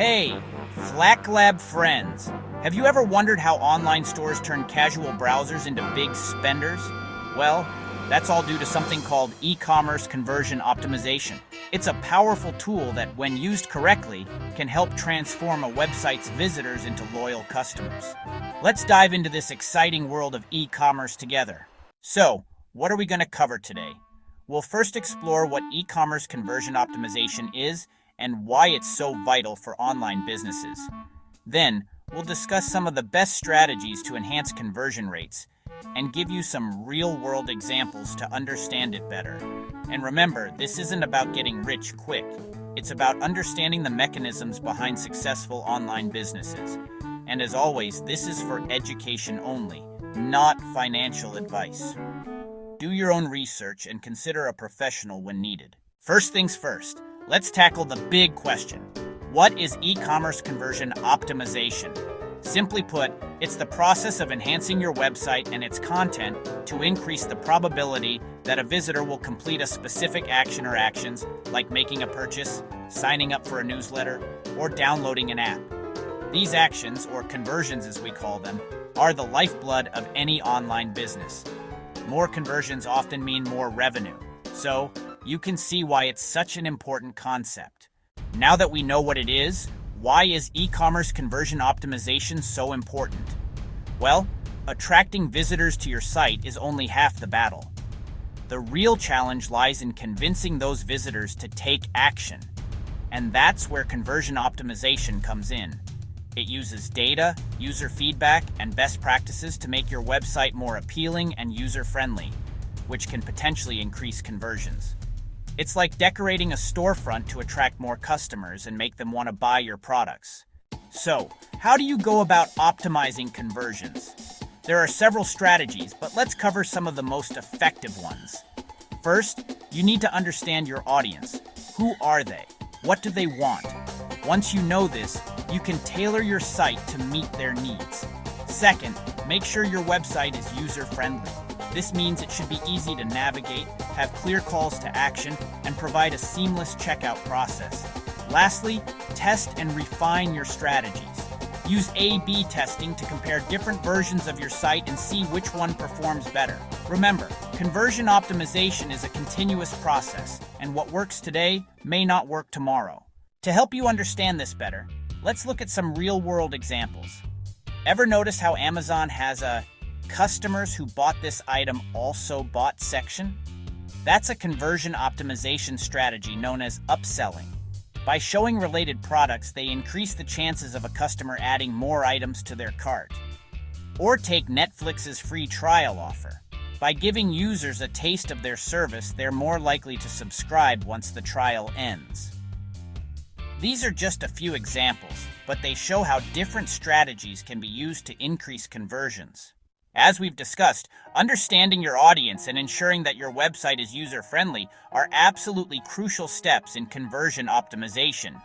Hey, Flack Lab friends. Have you ever wondered how online stores turn casual browsers into big spenders? Well, that's all due to something called e-commerce conversion optimization. It's a powerful tool that, when used correctly, can help transform a website's visitors into loyal customers. Let's dive into this exciting world of e-commerce together. So, what are we going to cover today? We'll first explore what e-commerce conversion optimization is and why it's so vital for online businesses. Then, we'll discuss some of the best strategies to enhance conversion rates and give you some real-world examples to understand it better. And remember, this isn't about getting rich quick. It's about understanding the mechanisms behind successful online businesses. And as always, this is for education only, not financial advice. Do your own research and consider a professional when needed. First things first, let's tackle the big question. What is e-commerce conversion optimization? Simply put, it's the process of enhancing your website and its content to increase the probability that a visitor will complete a specific action or actions, like making a purchase, signing up for a newsletter, or downloading an app. These actions, or conversions as we call them, are the lifeblood of any online business. More conversions often mean more revenue, so you can see why it's such an important concept. Now that we know what it is, why is e-commerce conversion optimization so important? Well, attracting visitors to your site is only half the battle. The real challenge lies in convincing those visitors to take action. And that's where conversion optimization comes in. It uses data, user feedback, and best practices to make your website more appealing and user-friendly, which can potentially increase conversions. It's like decorating a storefront to attract more customers and make them want to buy your products. So, how do you go about optimizing conversions? There are several strategies, but let's cover some of the most effective ones. First, you need to understand your audience. Who are they? What do they want? Once you know this, you can tailor your site to meet their needs. Second, make sure your website is user-friendly. This means it should be easy to navigate, have clear calls to action, and provide a seamless checkout process. Lastly, test and refine your strategies. Use A/B testing to compare different versions of your site and see which one performs better. Remember, conversion optimization is a continuous process, and what works today may not work tomorrow. To help you understand this better, let's look at some real-world examples. Ever notice how Amazon has a customers who bought this item also bought section? That's a conversion optimization strategy known as upselling. By showing related products, they increase the chances of a customer adding more items to their cart. Or take Netflix's free trial offer. By giving users a taste of their service, they're more likely to subscribe once the trial ends. These are just a few examples, but they show how different strategies can be used to increase conversions. As we've discussed, understanding your audience and ensuring that your website is user-friendly are absolutely crucial steps in conversion optimization.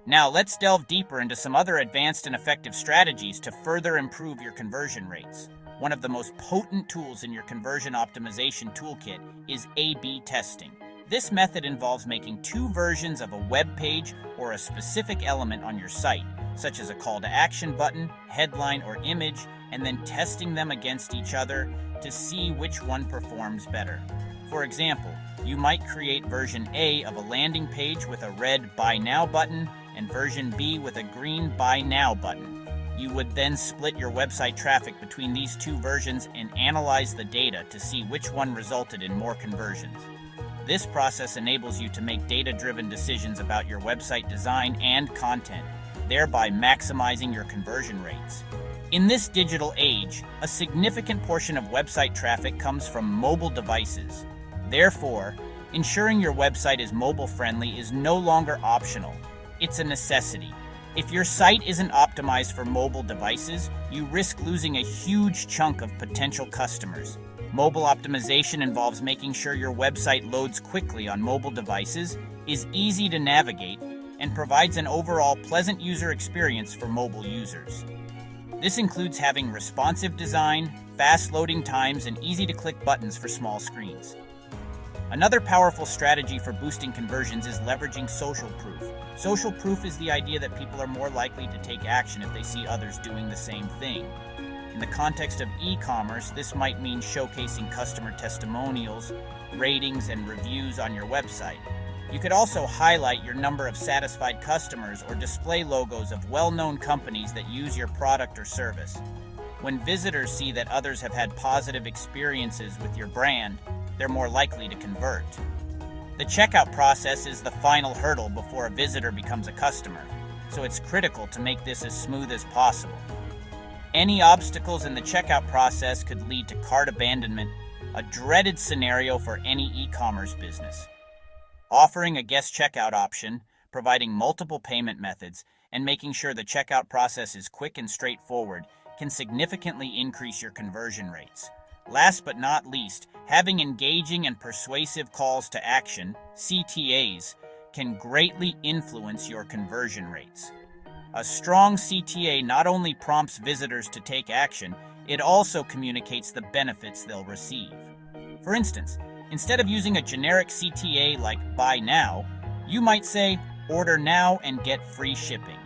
Now, let's delve deeper into some other advanced and effective strategies to further improve your conversion rates. One of the most potent tools in your conversion optimization toolkit is A/B testing. This method involves making two versions of a web page or a specific element on your site, such as a call to action button, headline, or image, and then testing them against each other to see which one performs better. For example, you might create version A of a landing page with a red Buy Now button and version B with a green Buy Now button. You would then split your website traffic between these two versions and analyze the data to see which one resulted in more conversions. This process enables you to make data-driven decisions about your website design and content, thereby maximizing your conversion rates. In this digital age, a significant portion of website traffic comes from mobile devices. Therefore, ensuring your website is mobile-friendly is no longer optional. It's a necessity. If your site isn't optimized for mobile devices, you risk losing a huge chunk of potential customers. Mobile optimization involves making sure your website loads quickly on mobile devices, is easy to navigate, and provides an overall pleasant user experience for mobile users. This includes having responsive design, fast loading times, and easy-to-click buttons for small screens. Another powerful strategy for boosting conversions is leveraging social proof. Social proof is the idea that people are more likely to take action if they see others doing the same thing. In the context of e-commerce, this might mean showcasing customer testimonials, ratings, and reviews on your website. You could also highlight your number of satisfied customers or display logos of well-known companies that use your product or service. When visitors see that others have had positive experiences with your brand, they're more likely to convert. The checkout process is the final hurdle before a visitor becomes a customer, so it's critical to make this as smooth as possible. Any obstacles in the checkout process could lead to cart abandonment, a dreaded scenario for any e-commerce business. Offering a guest checkout option, providing multiple payment methods, and making sure the checkout process is quick and straightforward can significantly increase your conversion rates. Last but not least, having engaging and persuasive calls to action, CTAs, can greatly influence your conversion rates. A strong CTA not only prompts visitors to take action, it also communicates the benefits they'll receive. For instance, instead of using a generic CTA like "buy now," you might say, "order now and get free shipping."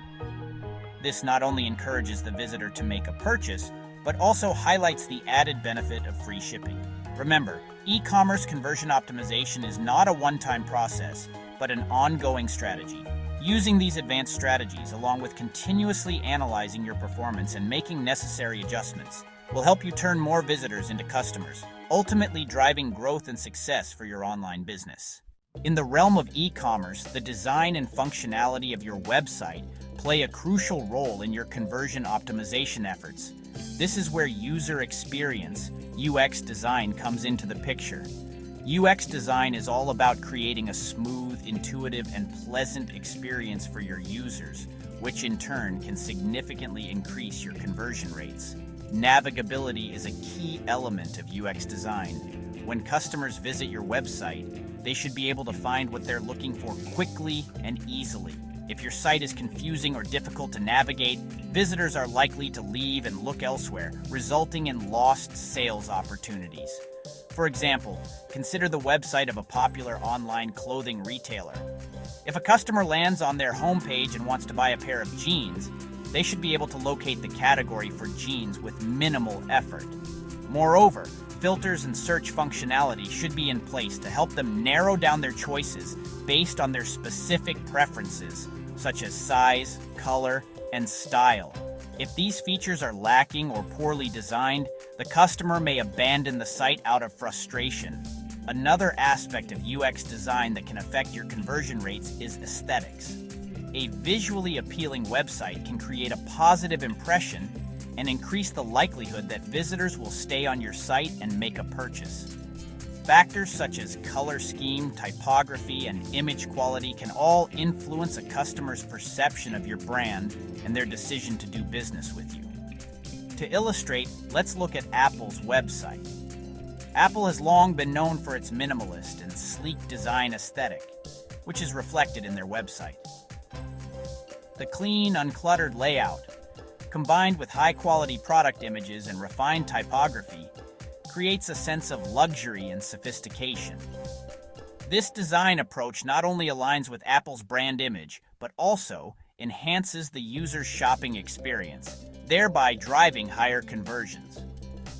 This not only encourages the visitor to make a purchase, but also highlights the added benefit of free shipping. Remember, e-commerce conversion optimization is not a one-time process, but an ongoing strategy. Using these advanced strategies, along with continuously analyzing your performance and making necessary adjustments, will help you turn more visitors into customers, ultimately driving growth and success for your online business. In the realm of e-commerce, the design and functionality of your website play a crucial role in your conversion optimization efforts. This is where user experience, UX design, comes into the picture. UX design is all about creating a smooth, intuitive, and pleasant experience for your users, which in turn can significantly increase your conversion rates. Navigability is a key element of UX design. When customers visit your website, they should be able to find what they're looking for quickly and easily. If your site is confusing or difficult to navigate, visitors are likely to leave and look elsewhere, resulting in lost sales opportunities. For example, consider the website of a popular online clothing retailer. If a customer lands on their homepage and wants to buy a pair of jeans, they should be able to locate the category for jeans with minimal effort. Moreover, filters and search functionality should be in place to help them narrow down their choices based on their specific preferences, such as size, color, and style. If these features are lacking or poorly designed, the customer may abandon the site out of frustration. Another aspect of UX design that can affect your conversion rates is aesthetics. A visually appealing website can create a positive impression and increase the likelihood that visitors will stay on your site and make a purchase. Factors such as color scheme, typography, and image quality can all influence a customer's perception of your brand and their decision to do business with you. To illustrate, let's look at Apple's website. Apple has long been known for its minimalist and sleek design aesthetic, which is reflected in their website. The clean, uncluttered layout, combined with high-quality product images and refined typography, creates a sense of luxury and sophistication. This design approach not only aligns with Apple's brand image, but also enhances the user's shopping experience, thereby driving higher conversions.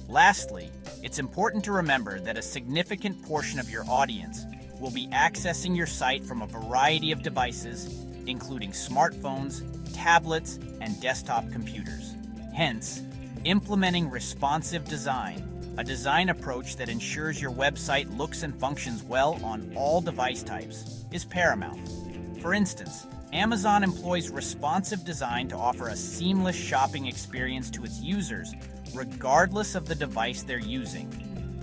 Lastly, it's important to remember that a significant portion of your audience will be accessing your site from a variety of devices, including smartphones, tablets, and desktop computers. Hence, implementing responsive design, a design approach that ensures your website looks and functions well on all device types, is paramount. For instance, Amazon employs responsive design to offer a seamless shopping experience to its users, regardless of the device they're using.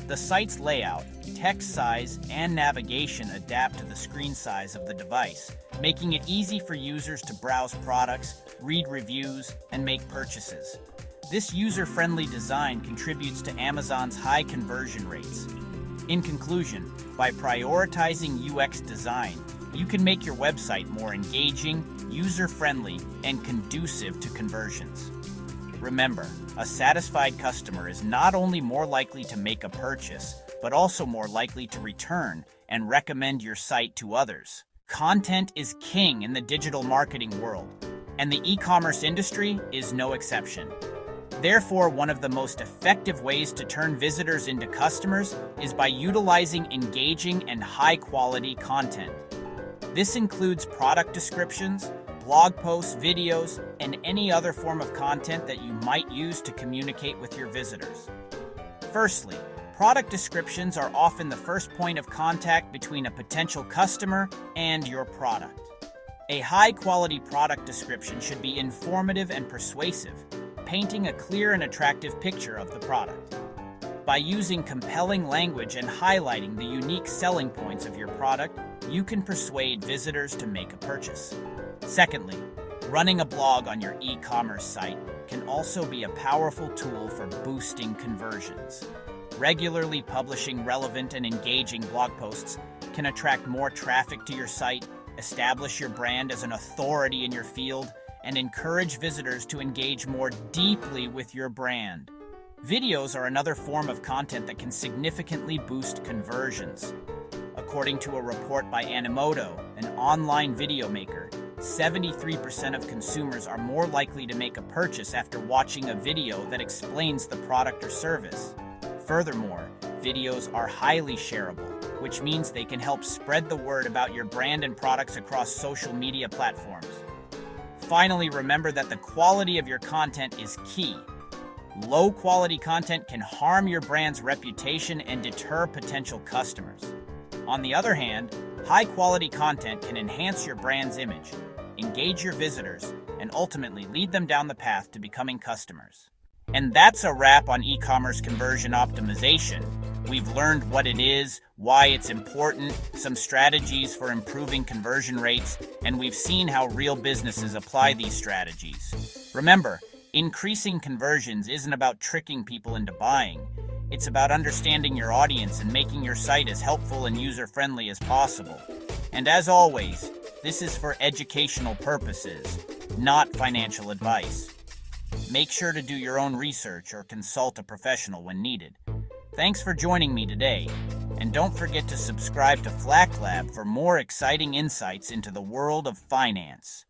The site's layout, text size, and navigation adapt to the screen size of the device, making it easy for users to browse products, read reviews, and make purchases. This user-friendly design contributes to Amazon's high conversion rates. In conclusion, by prioritizing UX design, you can make your website more engaging, user-friendly, and conducive to conversions. Remember, a satisfied customer is not only more likely to make a purchase, but also more likely to return and recommend your site to others. Content is king in the digital marketing world, and the e-commerce industry is no exception. Therefore, one of the most effective ways to turn visitors into customers is by utilizing engaging and high-quality content. This includes product descriptions, blog posts, videos, and any other form of content that you might use to communicate with your visitors. Firstly, product descriptions are often the first point of contact between a potential customer and your product. A high-quality product description should be informative and persuasive, painting a clear and attractive picture of the product. By using compelling language and highlighting the unique selling points of your product, you can persuade visitors to make a purchase. Secondly, running a blog on your e-commerce site can also be a powerful tool for boosting conversions. Regularly publishing relevant and engaging blog posts can attract more traffic to your site, establish your brand as an authority in your field, and encourage visitors to engage more deeply with your brand. Videos are another form of content that can significantly boost conversions. According to a report by Animoto, an online video maker, 73% of consumers are more likely to make a purchase after watching a video that explains the product or service. Furthermore, videos are highly shareable, which means they can help spread the word about your brand and products across social media platforms. Finally, remember that the quality of your content is key. Low-quality content can harm your brand's reputation and deter potential customers. On the other hand, high-quality content can enhance your brand's image, engage your visitors, and ultimately lead them down the path to becoming customers. And that's a wrap on e-commerce conversion optimization. We've learned what it is, why it's important, some strategies for improving conversion rates, and we've seen how real businesses apply these strategies. Remember, increasing conversions isn't about tricking people into buying. It's about understanding your audience and making your site as helpful and user-friendly as possible. And as always, this is for educational purposes, not financial advice. Make sure to do your own research or consult a professional when needed. Thanks for joining me today, and don't forget to subscribe to FlackLab for more exciting insights into the world of finance.